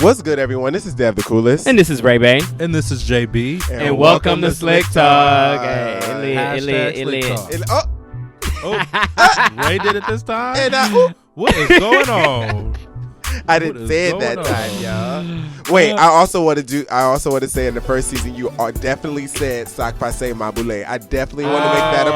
What's good, everyone? This is Dev the Coolest. And this is Ray Bay. And this is JB. And welcome to Slick Talk. Slick Talk. And, Ray did it this time? and what is going on? I didn't say it that time, y'all. Wait, I also want to say in the first season, you definitely said Sac Passe Mabule. I definitely want to make that a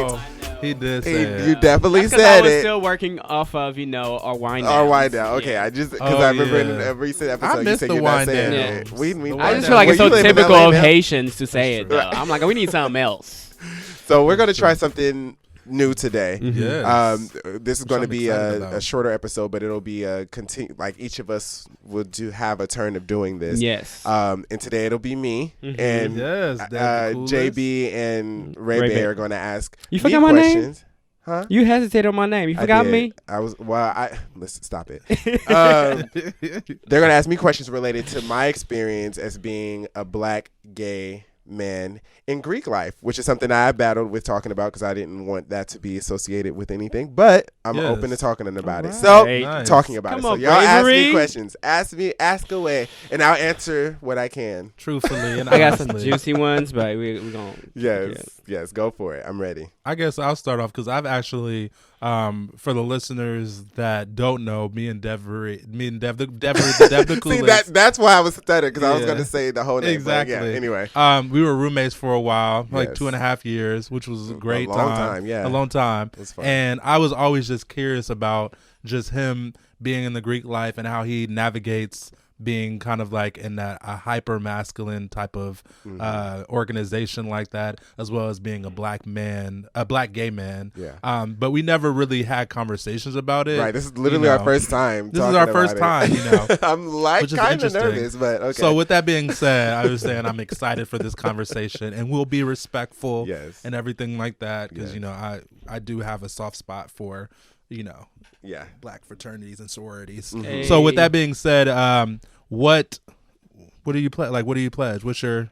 point. He did say it. You definitely That's said I was it. still working off of, our wind down. Our wind down. Okay, I just because I remember in every recent episode you said you're not saying it. I just feel like it's so typical of Haitians to say it, though. I'm like, we need something else. So we're going to try something new today. Yes. This is going to be a shorter episode, but it'll be a like each of us will have a turn of doing this. Yes. And today it'll be me and JB and Ray Bay are going to ask you forgot me my questions. Name? Huh? You hesitated on my name. You forgot me? Listen, stop it. They're going to ask me questions related to my experience as being a black gay man in Greek life, which is something I battled with talking about because I didn't want that to be associated with anything, but I'm open to talking about it. So talking about it. So y'all ask me questions. Ask away, and I'll answer what I can. Truthfully and I got some juicy ones, but we're going to. Yes, go for it. I'm ready. I guess I'll start off because I've actually, for the listeners that don't know, me and Dev the Coolest. See, that's why I was stuttering because I was going to say the whole name. Exactly. Anyway. We were roommates for a while, like 2.5 years, which was a great time. A long time. It was fun. And I was always just curious about just him being in the Greek life and how he navigates being kind of like in a hyper masculine type of organization like that, as well as being a black gay man. Yeah. But we never really had conversations about it. Right. This is literally our first time. This is our first time. I'm like kind of nervous, but okay. So with that being said, I was saying I'm excited for this conversation, and we'll be respectful and everything like that because I do have a soft spot for black fraternities and sororities. Hey. So with that being said, what do you pledge? Like, what do you pledge? What's your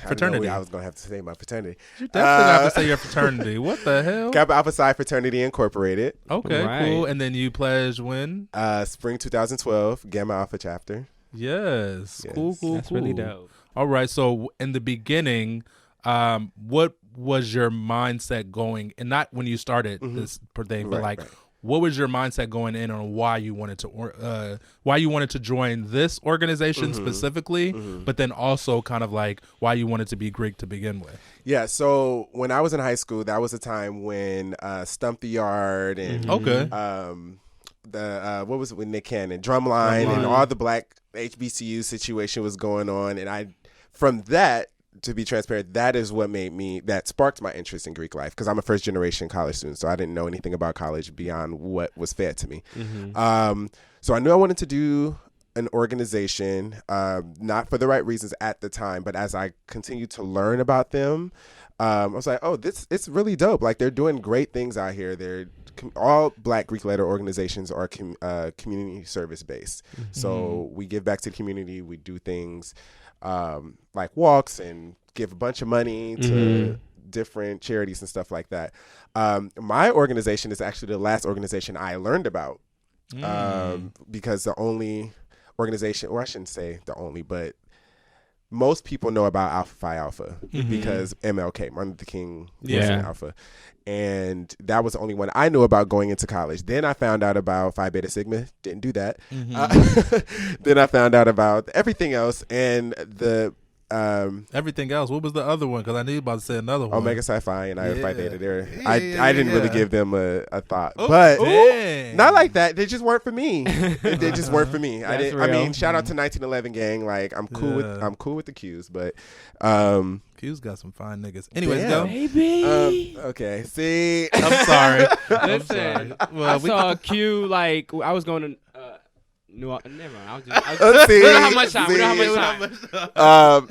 fraternity? I was gonna have to say my fraternity. You definitely have to say your fraternity. What the hell? Kappa Alpha Psi Fraternity Incorporated. Okay, cool. And then you pledge when? Spring 2012, Gamma Alpha chapter. Yes. Cool. That's really dope. All right. So in the beginning, what was your mindset going, and not when you started this thing, but what was your mindset going in on why you wanted to join this organization specifically, but then also kind of like why you wanted to be Greek to begin with? Yeah, so when I was in high school, that was a time when Stump the Yard and what was it with Nick Cannon, Drumline and all the black HBCU situation was going on, and from that, to be transparent, that is what sparked my interest in Greek life because I'm a first generation college student, so I didn't know anything about college beyond what was fed to me. So I knew I wanted to do an organization, not for the right reasons at the time, but as I continued to learn about them, I was like, it's really dope. Like, they're doing great things out here. All black Greek letter organizations are community service based. So we give back to the community. We do things like walks and give a bunch of money to different charities and stuff like that. My organization is actually the last organization I learned about because the only organization, or I shouldn't say the only, but most people know about Alpha Phi Alpha because MLK, Martin Luther King, was in Alpha. And that was the only one I knew about going into college. Then I found out about Phi Beta Sigma. Didn't do that. Then I found out about everything else. And everything else. What was the other one? Because I knew you about to say another one. Omega Psi Phi and Iota Phi Theta. I didn't really give them a thought, but not like that. They just weren't for me. They just weren't for me. I mean, shout out to 1911 gang. Like, I'm cool with the Qs, but Q's got some fine niggas. Anyways, go. Baby. Okay. See, I'm sorry. Listen, well, I saw a Q. Like, I was going to. No, never mind. We don't have much time.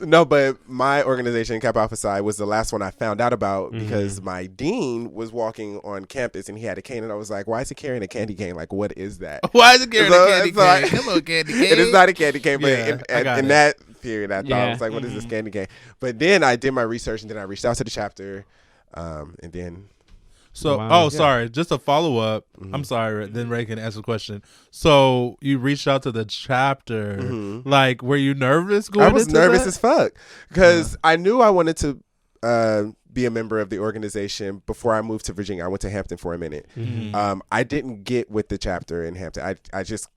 No, but my organization, Kappa Alpha Psi, was the last one I found out about because my dean was walking on campus and he had a cane, and I was like, "Why is he carrying a candy cane? Like, what is that? Why is he carrying a candy cane? Hello, candy cane." It is not a candy cane, but in that period, I thought I was like, "What is this candy cane?" But then I did my research and then I reached out to the chapter, and then. So, sorry, just a follow up. Mm-hmm. I'm sorry. Then Ray can answer the question. So you reached out to the chapter. Mm-hmm. Like, were you nervous going? I was nervous as fuck because I knew I wanted to be a member of the organization before I moved to Virginia. I went to Hampton for a minute. Mm-hmm. I didn't get with the chapter in Hampton. I just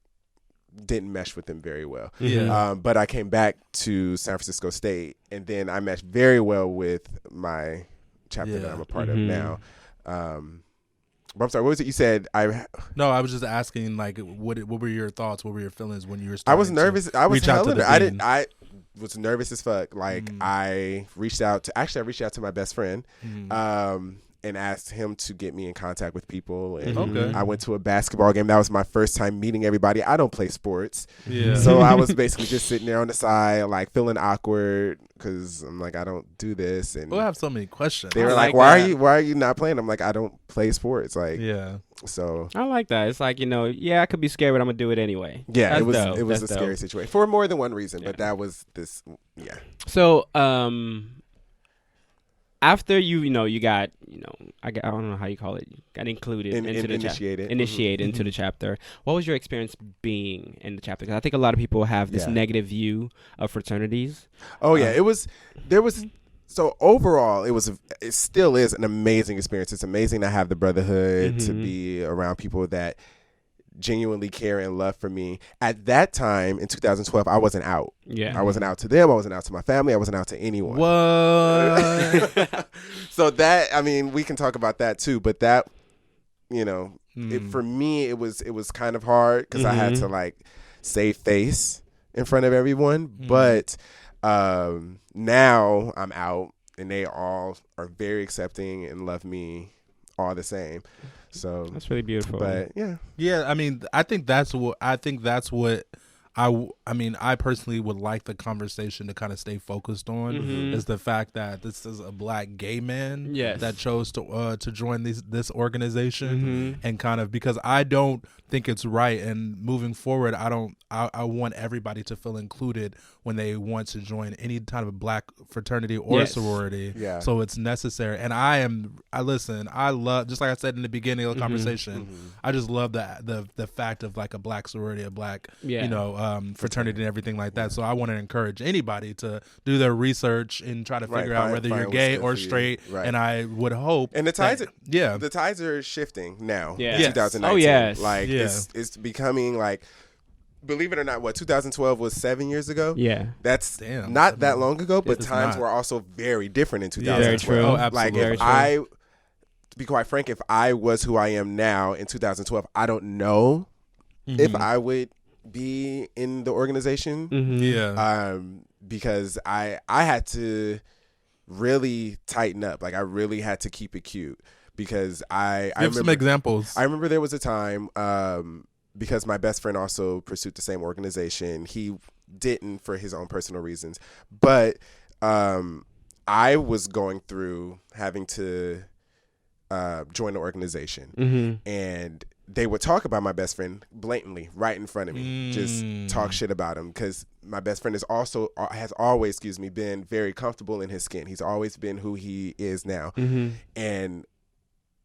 didn't mesh with them very well. Yeah. But I came back to San Francisco State, and then I meshed very well with my chapter that I'm a part of now. But I'm sorry, what was it you said? No, I was just asking, like, what were your thoughts? What were your feelings when you were starting? I was nervous. I was I was nervous as fuck. Like, I reached out to my best friend. And asked him to get me in contact with people. And I went to a basketball game. That was my first time meeting everybody. I don't play sports. Yeah. So I was basically just sitting there on the side, like feeling awkward because I'm like, I don't do this. And we'll have so many questions. They were like, why are you not playing? I'm like, I don't play sports. Like, yeah. So I like that. It's like, I could be scared, but I'm gonna do it anyway. Yeah, it was a scary situation for more than one reason, but that was this. Yeah. So, after you got, I don't know how you call it, got included into the initiated into the chapter. What was your experience being in the chapter? Because I think a lot of people have this negative view of fraternities. Oh yeah, so overall, it still is an amazing experience. It's amazing to have the brotherhood, to be around people that genuinely care and love for me. At that time in 2012, I wasn't out. Yeah, I wasn't out to them. I wasn't out to my family. I wasn't out to anyone. What? So that, I mean, we can talk about that too. But that, for me, it was kind of hard because I had to like save face in front of everyone. But now I'm out, and they all are very accepting and love me all the same. So that's really beautiful. But yeah. I mean, I think that's what I personally would like the conversation to kind of stay focused on is the fact that this is a black gay man that chose to join this organization and kind of, because I don't think it's right, and moving forward, I want everybody to feel included when they want to join any kind of black fraternity or sorority. Yeah. So it's necessary. And I love, just like I said in the beginning of the conversation, I just love the fact of like a black sorority, a black, fraternity and everything like that. So I want to encourage anybody to do their research and try to figure out whether you're gay or straight. Right. And I would hope. And the tides are shifting now. Yeah. In 2019. Oh yes. Like it's becoming like, believe it or not, 2012 was 7 years ago? Yeah. That's not that long ago, but times were also very different in 2012. Very true. Oh, absolutely. Like, to be quite frank, if I was who I am now in 2012, I don't know if I would be in the organization. Because I had to really tighten up. Like, I really had to keep it cute because I have some examples. I remember there was a time because my best friend also pursued the same organization. He didn't for his own personal reasons, but I was going through having to join the organization, and they would talk about my best friend blatantly right in front of me, just talk shit about him, because my best friend has always been very comfortable in his skin. He's always been who he is now, and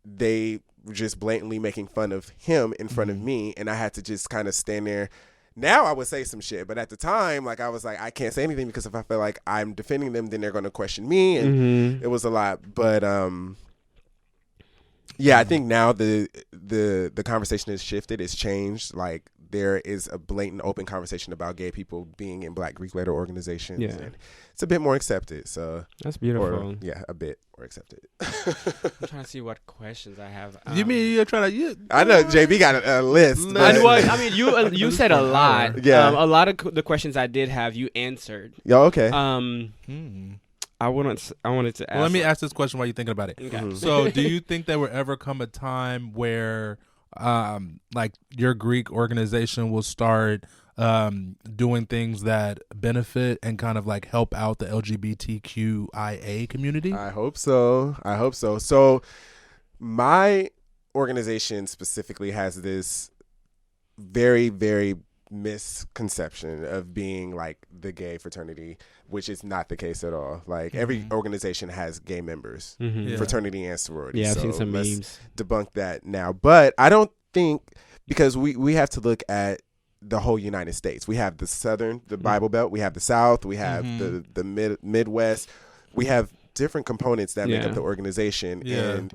they were just blatantly making fun of him in front of me, and I had to just kind of stand there. Now I would say some shit, but at the time, like, I was like, I can't say anything because if I feel like I'm defending them, then they're going to question me, and it was a lot. But yeah, I think now the conversation has shifted. It's changed. Like, there is a blatant, open conversation about gay people being in Black Greek letter organizations. Yeah. And it's a bit more accepted. So that's beautiful. A bit more accepted. I'm trying to see what questions I have. You mean you're trying to? I know JB got a list. I mean, you said a lot. Yeah. A lot of the questions I did have, you answered. Yeah. Okay. I wanted to ask. Well, let me ask this question while you're thinking about it. Okay. So, do you think there will ever come a time where, like, your Greek organization will start doing things that benefit and kind of like help out the LGBTQIA community? I hope so. So, my organization specifically has this very, very misconception of being like the gay fraternity, which is not the case at all. Like every organization has gay members, fraternity and sorority. Yeah, I've seen some memes. Debunk that now. But I don't think, because we have to look at the whole United States. We have the Southern, the Bible Belt. We have the South. We have the Midwest. We have different components that make up the organization. And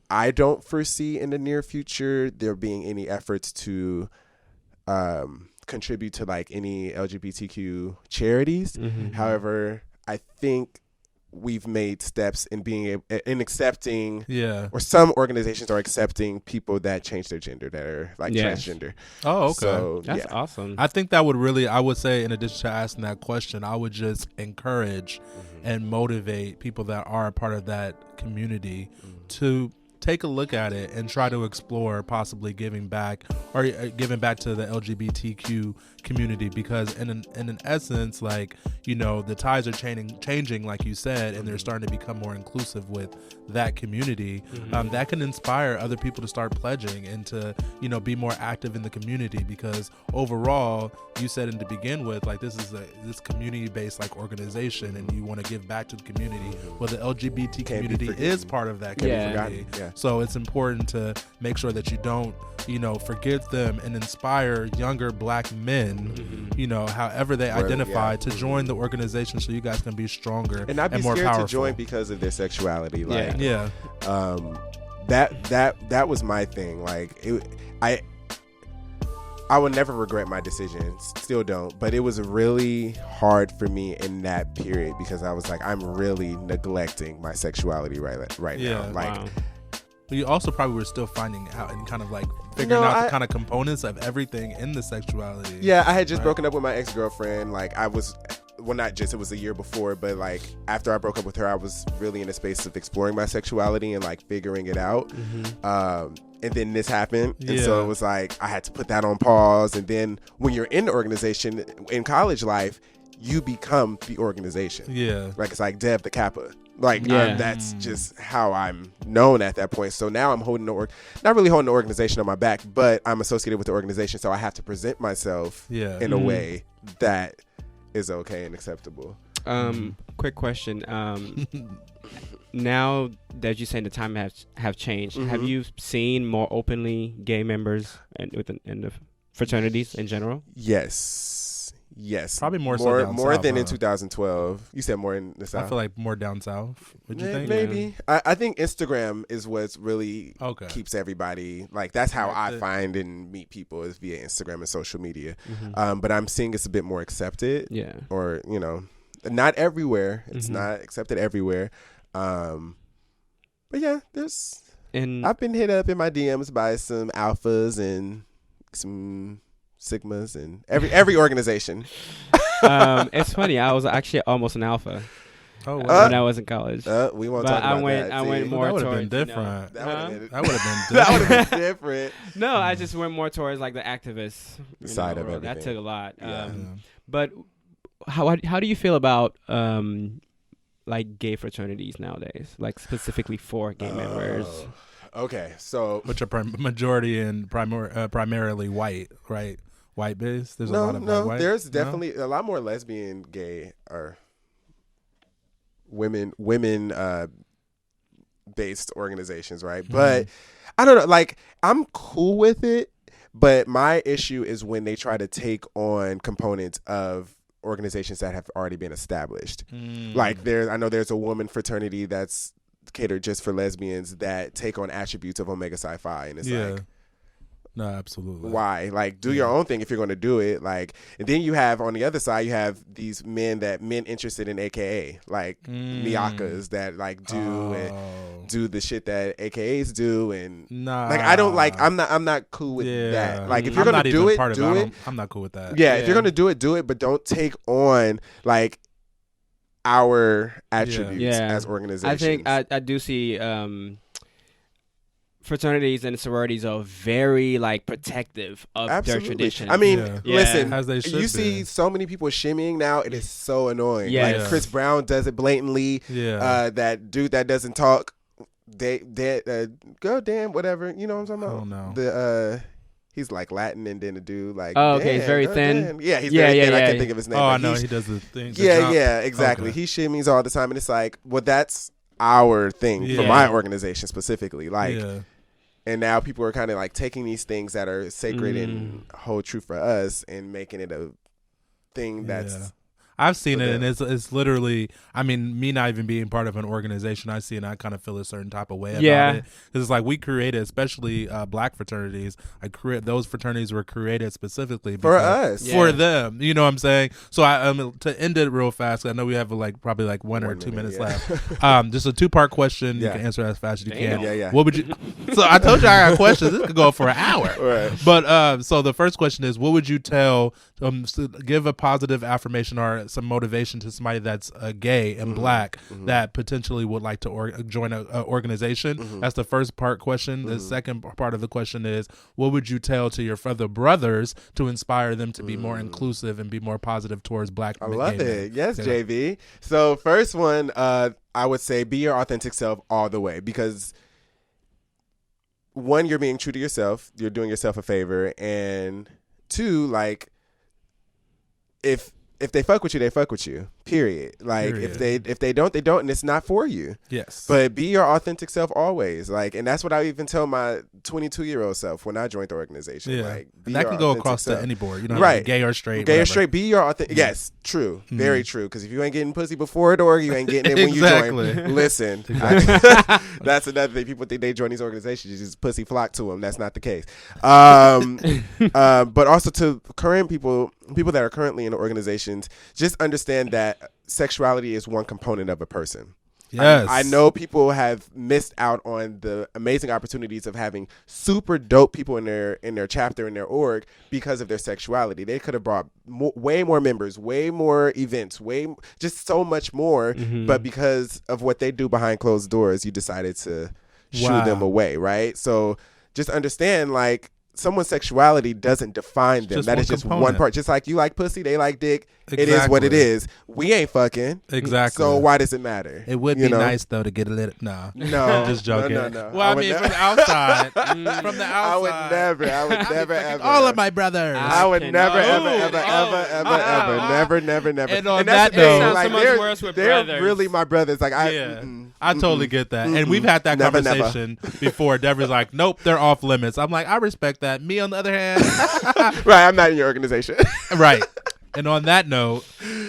I don't foresee in the near future there being any efforts to contribute to like any LGBTQ charities. However, I think we've made steps in being in accepting, or some organizations are accepting people that change their gender, that are like transgender. Oh, okay. So, that's awesome. I think that would really, I would say, in addition to asking that question, I would just encourage and motivate people that are a part of that community to take a look at it and try to explore possibly giving back to the LGBTQ community, because in an essence, like, you know, the tides are changing like you said, and they're starting to become more inclusive with that community. That can inspire other people to start pledging and to, you know, be more active in the community, because overall, you said to begin with, like, this is this community-based like organization, and you want to give back to the community. Well, the LGBT community is part of that community. So it's important to make sure that you don't, you know, forget them and inspire younger black men, you know, however they identify, to join the organization, so you guys can be stronger and, not be more scared powerful to join because of their sexuality. Like, that that was my thing. Like, I would never regret my decisions, still don't, but it was really hard for me in that period, because I was like, I'm really neglecting my sexuality right now. Like, but you also probably were still finding out and kind of like figuring out the kind of components of everything in the sexuality. Yeah, I had just broken up with my ex-girlfriend. Like, I was, well, not just, it was a year before, but like after I broke up with her, I was really in a space of exploring my sexuality and like figuring it out. And then this happened. And so it was like, I had to put that on pause. And then when you're in the organization, in college life, you become the organization. Like, it's like Dev the Kappa. Like, that's just how I'm known at that point. So now I'm holding not really holding the organization on my back, but I'm associated with the organization. So I have to present myself in a way that is okay and acceptable. Quick question. Now that you're saying the time have changed, have you seen more openly gay members in the fraternities in general? Yes, probably more south, than in 2012. You said more in the South. I feel like more down south. Would you think? Maybe. I think Instagram is what's really keeps everybody, like, that's how I find and meet people, is via Instagram and social media. But I'm seeing it's a bit more accepted. Or, you know, not everywhere. It's not accepted everywhere. But yeah, I've been hit up in my DMs by some alphas and some sigmas and every organization. It's funny, I was actually almost an alpha when I was in college. We won't talk about that. I went more towards, that would have been different. That would have been different. No, I just went more towards like the activist side of everything. That took a lot. But how do you feel about like gay fraternities nowadays, like specifically for gay members? Okay, so which are majority and primarily white, right? White based. There's a lot of white. There's definitely a lot more lesbian, gay, or women based organizations, right? But I don't know. Like, I'm cool with it, but my issue is when they try to take on components of organizations that have already been established. Like, I know there's a woman fraternity that's catered just for lesbians that take on attributes of Omega Psi Phi, and it's like, no, absolutely. Why? Like, do your own thing if you're going to do it. Like, and then you have on the other side, you have these men interested in AKA, like Miakas that like do the shit that AKAs do, and like, I don't like. I'm not cool with that. Like, if you're going to do it, do it. I'm not cool with that. Yeah, if you're going to do it, but don't take on like our attributes as organizations. I think I do see fraternities and sororities are very like protective of their tradition. I mean, listen, as they should you see so many people shimmying now, it is so annoying. Like, Chris Brown does it blatantly. That dude that doesn't talk, go damn whatever. You know what I'm talking about? I don't know. He's like Latin, and then a dude like. Oh, okay, he's very thin. Dan. Yeah, he's very thin. I can't think of his name. Oh, I know he does the thing. Yeah, exactly. Okay. He shimmies all the time, and it's like, well, that's our thing for my organization specifically. Like, and now people are kind of like taking these things that are sacred and hold true for us and making it a thing that's. I've seen it, and it's literally, I mean, me not even being part of an organization, I see it and I kind of feel a certain type of way about it. Because it's like we created, especially black fraternities, those fraternities were created specifically for us. For them. You know what I'm saying? So to end it real fast, I know we have probably 1 or 2 minutes left. Just a 2-part question. You can answer as fast as you can. Yeah. What would you, so I told you I got questions. This could go for an hour. Right. But so the first question is, what would you tell, give a positive affirmation or some motivation to somebody that's gay and black that potentially would like to join an organization? That's the first part question. The second part of the question is, what would you tell to your fellow brothers to inspire them to be more inclusive and be more positive towards black men? I love it. Yes, JV. So first one, I would say be your authentic self all the way, because 1, you're being true to yourself. You're doing yourself a favor. And 2, like, if they fuck with you, they fuck with you. Period. Like if they don't, they don't, and it's not for you. Yes. But be your authentic self always. Like, and that's what I even tell my 22-year-old self when I joined the organization. Yeah. Like, and that can go across to any board. You know, right? Gay or straight. Gay or straight. Be your authentic. Yes, true. Very true. Because if you ain't getting pussy before the org, you ain't getting it when you join. Listen, that's another thing. People think they join these organizations, you just pussy flock to them. That's not the case. But also to current people that are currently in organizations, just understand that sexuality is one component of a person. Yes. I know people have missed out on the amazing opportunities of having super dope people in their chapter, in their org, because of their sexuality. They could have brought way more members, way more events, just so much more. But because of what they do behind closed doors, you decided to shoo them away, right? So just understand, like, someone's sexuality doesn't define them. That is just one part. Just like you like pussy, they like dick. Exactly. It is what it is. We ain't fucking. Exactly. So why does it matter? It would be nice though to get a little. No, I'm just joking. No. Well, I mean, from the outside, I would never ever. All of my brothers. I would never ever. And on that note, like, so much worse with they're brothers. Really my brothers. Like I totally get that. And we've had that conversation before. Deborah's like, nope, they're off limits. I'm like, I respect that. Me, on the other hand. Right, I'm not in your organization. Right. And on that note,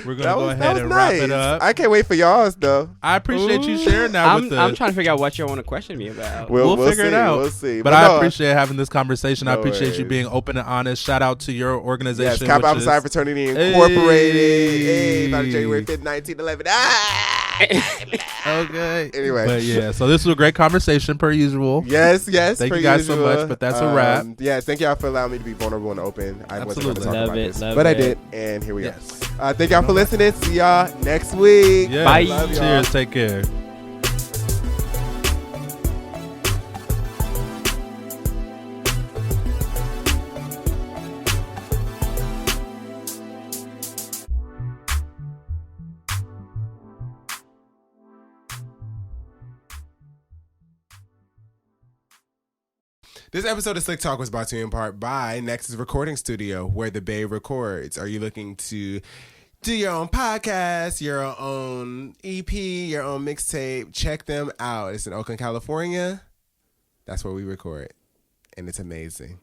we're going to go ahead and wrap it up. I can't wait for y'all's, though. I appreciate you sharing that with us. I'm trying to figure out what you want to question me about. We'll figure it out. We'll see. But I appreciate having this conversation. I appreciate you being open and honest. Shout out to your organization. Yes, Kappa Alpha Psi Fraternity Incorporated. Hey, about January 5th, 1911. Okay. Anyway. But yeah, so this was a great conversation per usual. Yes. Thank you guys so much, but that's a wrap. Yes, thank y'all for allowing me to be vulnerable and open. I wasn't going to talk about this, but I did, and here we are. Thank y'all for listening. See y'all next week. Yes. Bye. Love y'all. Cheers. Take care. This episode of Slick Talk was brought to you in part by Nexus Recording Studio, where the Bay records. Are you looking to do your own podcast, your own EP, your own mixtape? Check them out. It's in Oakland, California. That's where we record. And it's amazing.